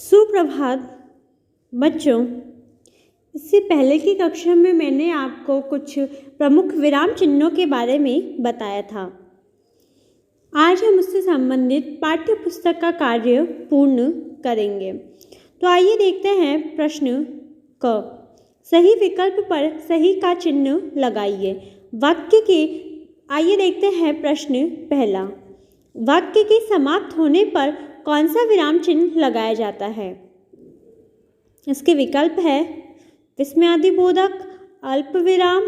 सुप्रभात बच्चों। इससे पहले की कक्षा में मैंने आपको कुछ प्रमुख विराम चिन्हों के बारे में बताया था। आज हम उससे संबंधित पाठ्य पुस्तक का कार्य पूर्ण करेंगे। तो आइए देखते हैं प्रश्न क। सही विकल्प पर सही का चिन्ह लगाइए। वाक्य के आइए देखते हैं प्रश्न पहला। वाक्य के समाप्त होने पर कौन सा विराम चिन्ह लगाया जाता है? इसके विकल्प है विस्मयादिबोधक, अल्प विराम,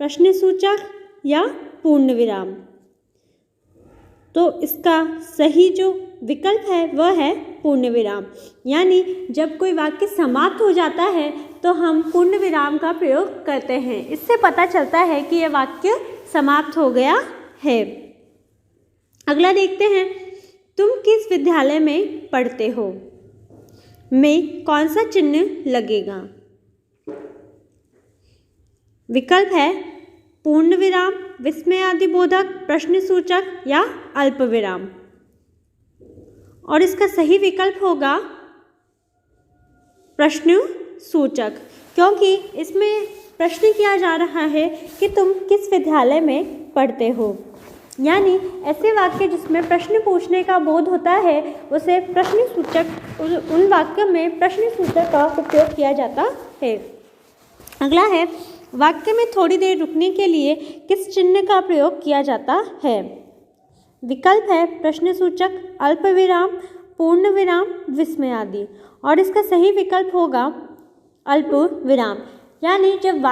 प्रश्न सूचक या पूर्ण विराम। तो इसका सही जो विकल्प है वह है पूर्ण विराम। यानी जब कोई वाक्य समाप्त हो जाता है तो हम पूर्ण विराम का प्रयोग करते हैं। इससे पता चलता है कि यह वाक्य समाप्त हो गया है। अगला देखते हैं, तुम किस विद्यालय में पढ़ते हो में कौन सा चिन्ह लगेगा? विकल्प है पूर्ण विराम, विस्मयादिबोधक, प्रश्न सूचक या अल्प विराम। और इसका सही विकल्प होगा प्रश्न सूचक, क्योंकि इसमें प्रश्न किया जा रहा है कि तुम किस विद्यालय में पढ़ते हो। यानी ऐसे वाक्य जिसमें प्रश्न पूछने का बोध होता है उसे प्रश्न सूचक, उन वाक्यों में प्रश्न सूचक का उपयोग किया जाता है। अगला है, वाक्य में थोड़ी देर रुकने के लिए किस चिन्ह का प्रयोग किया जाता है? विकल्प है प्रश्न सूचक, अल्प विराम, पूर्ण विराम, विस्मय आदि। और इसका सही विकल्प होगा अल्प विराम। यानी जब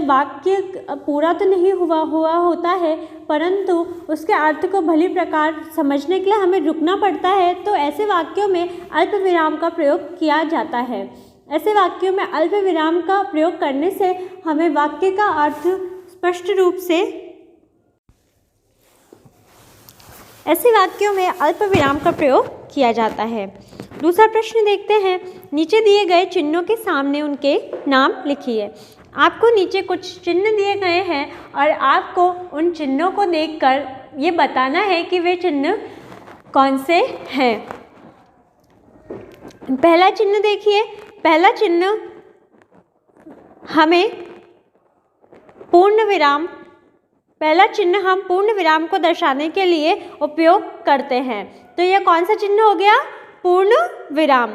वाक्य पूरा तो नहीं हुआ होता है परंतु उसके अर्थ को भली प्रकार समझने के लिए हमें रुकना पड़ता है, तो ऐसे वाक्यों में अल्प विराम का प्रयोग किया जाता है। ऐसे वाक्यों में अल्प विराम का प्रयोग करने से हमें वाक्य का अर्थ स्पष्ट रूप से ऐसे वाक्यों में अल्प विराम का प्रयोग किया जाता है। दूसरा प्रश्न देखते हैं, नीचे दिए गए चिन्हों के सामने उनके नाम लिखिए। आपको नीचे कुछ चिन्ह दिए गए हैं और आपको उन चिन्हों को देखकर ये बताना है कि वे चिन्ह कौन से हैं। पहला चिन्ह देखिए, पहला चिन्ह हमें पहला चिन्ह हम पूर्ण विराम को दर्शाने के लिए उपयोग करते हैं। तो यह कौन सा चिन्ह हो गया? पूर्ण विराम।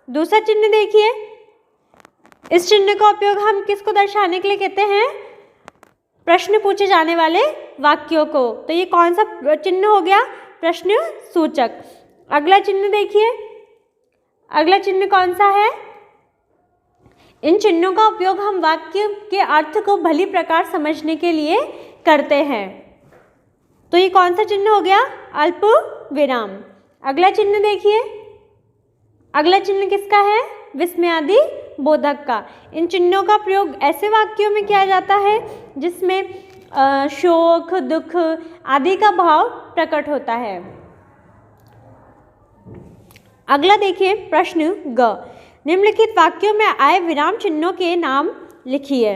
दूसरा चिन्ह देखिए, इस चिन्ह का उपयोग हम किसको दर्शाने के लिए करते हैं? प्रश्न पूछे जाने वाले वाक्यों को। तो ये कौन सा चिन्ह हो गया? प्रश्न सूचक। अगला चिन्ह देखिए, अगला चिन्ह कौन सा है? इन चिन्हों का उपयोग हम वाक्य के अर्थ को भली प्रकार समझने के लिए करते हैं। तो ये कौन सा चिन्ह हो गया? अल्प विराम। अगला चिन्ह देखिए, अगला चिन्ह किसका है? विस्मयादि बोधक का। इन चिन्हों का प्रयोग ऐसे वाक्यों में किया जाता है जिसमें शोक, दुख आदि का भाव प्रकट होता है। अगला देखिए प्रश्न ग। निम्नलिखित वाक्यों में आए विराम चिन्हों के नाम लिखिए।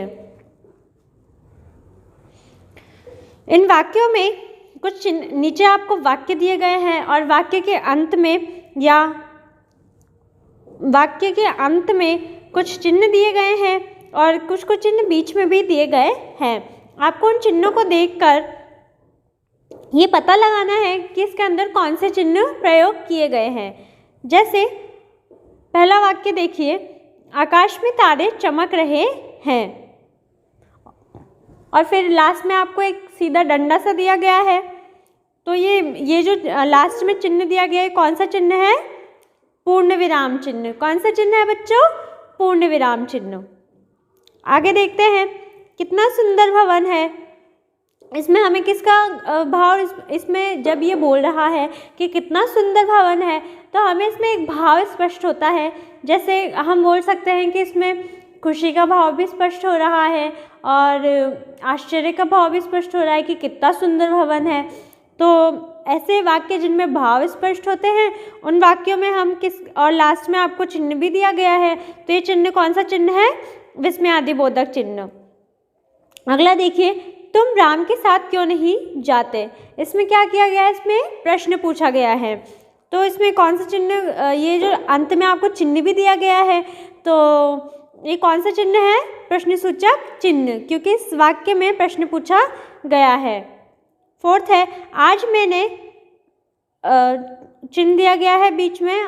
इन वाक्यों में कुछ नीचे आपको वाक्य दिए गए हैं और वाक्य के अंत में कुछ चिन्ह दिए गए हैं और कुछ चिन्ह बीच में भी दिए गए हैं। आपको उन चिन्हों को देखकर ये पता लगाना है कि इसके अंदर कौन से चिन्ह प्रयोग किए गए हैं। जैसे पहला वाक्य देखिए, आकाश में तारे चमक रहे हैं, और फिर लास्ट में आपको एक सीधा डंडा सा दिया गया है। तो ये जो लास्ट में चिन्ह दिया गया है कौन सा चिन्ह है? पूर्ण विराम चिन्ह। कौन सा चिन्ह है बच्चों? पूर्ण विराम चिन्ह। आगे देखते हैं, कितना सुंदर भवन है। इसमें हमें किसका भाव, इसमें जब ये बोल रहा है कि कितना सुंदर भवन है तो हमें इसमें एक भाव स्पष्ट होता है। जैसे हम बोल सकते हैं कि इसमें खुशी का भाव भी स्पष्ट हो रहा है और आश्चर्य का भाव भी स्पष्ट हो रहा है कि कितना सुंदर भवन है। तो ऐसे वाक्य जिनमें भाव स्पष्ट होते हैं उन वाक्यों में हम और लास्ट में आपको चिन्ह भी दिया गया है। तो ये चिन्ह कौन सा चिन्ह है? विस्मयादिबोधक चिन्ह। अगला देखिए, तुम राम के साथ क्यों नहीं जाते? इसमें क्या किया गया है? इसमें प्रश्न पूछा गया है। तो इसमें कौन सा चिन्ह, ये जो अंत में आपको चिन्ह भी दिया गया है, तो ये कौन सा चिन्ह है? प्रश्नसूचक चिन्ह, क्योंकि इस वाक्य में प्रश्न पूछा गया है। फोर्थ है, आज मैंने चिन्ह दिया गया है बीच में,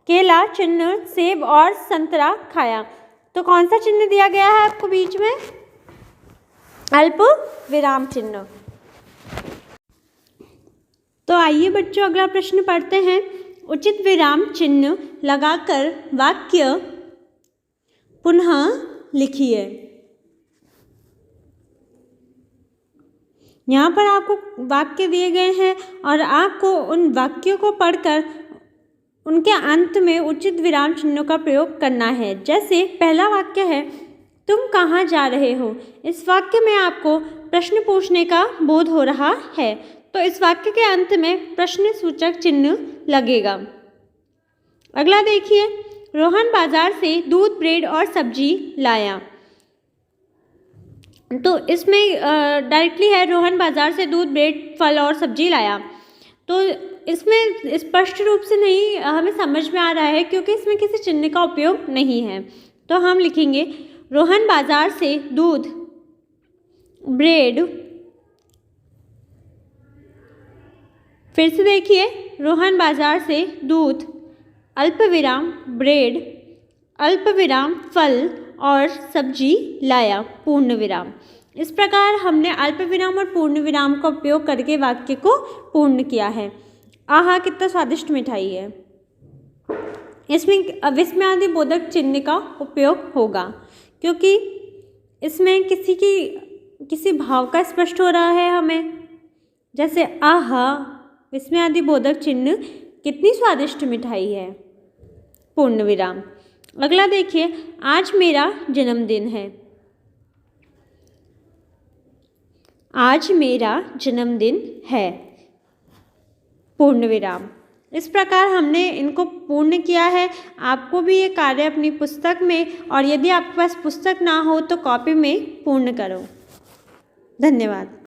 केला चिन्ह, सेब और संतरा खाया। तो कौन सा चिन्ह दिया गया है आपको बीच में? अल्प विराम चिन्ह। तो आइए बच्चों अगला प्रश्न पढ़ते हैं। उचित विराम चिन्ह लगाकर वाक्य पुनः लिखिए। यहाँ पर आपको वाक्य दिए गए हैं और आपको उन वाक्यों को पढ़कर उनके अंत में उचित विराम चिन्हों का प्रयोग करना है। जैसे पहला वाक्य है, तुम कहाँ जा रहे हो। इस वाक्य में आपको प्रश्न पूछने का बोध हो रहा है, तो इस वाक्य के अंत में प्रश्न सूचक चिन्ह लगेगा। अगला देखिए, रोहन बाजार से दूध, ब्रेड और सब्जी लाया। तो इसमें डायरेक्टली है, रोहन बाजार से दूध, ब्रेड, फल और सब्जी लाया। तो इसमें स्पष्ट रूप से नहीं हमें समझ में आ रहा है, क्योंकि इसमें किसी चिन्ह का उपयोग नहीं है। तो हम लिखेंगे, रोहन बाजार से दूध, ब्रेड, फिर से देखिए, रोहन बाजार से दूध, अल्पविराम ब्रेड, अल्पविराम फल और सब्जी लाया, पूर्ण विराम। इस प्रकार हमने अल्पविराम और पूर्ण विराम का उपयोग करके वाक्य को पूर्ण किया है। आहा, कितना स्वादिष्ट मिठाई है। इसमें विस्मयादि बोधक चिन्ह का उपयोग होगा, क्योंकि इसमें किसी भाव का स्पष्ट हो रहा है हमें। जैसे आहा, विस्मयादि बोधक चिन्ह, कितनी स्वादिष्ट मिठाई है, पूर्ण विराम। अगला देखिए, आज मेरा जन्मदिन है। आज मेरा जन्मदिन है, पूर्ण विराम। इस प्रकार हमने इनको पूर्ण किया है। आपको भी ये कार्य अपनी पुस्तक में, और यदि आपके पास पुस्तक ना हो तो कॉपी में पूर्ण करो। धन्यवाद।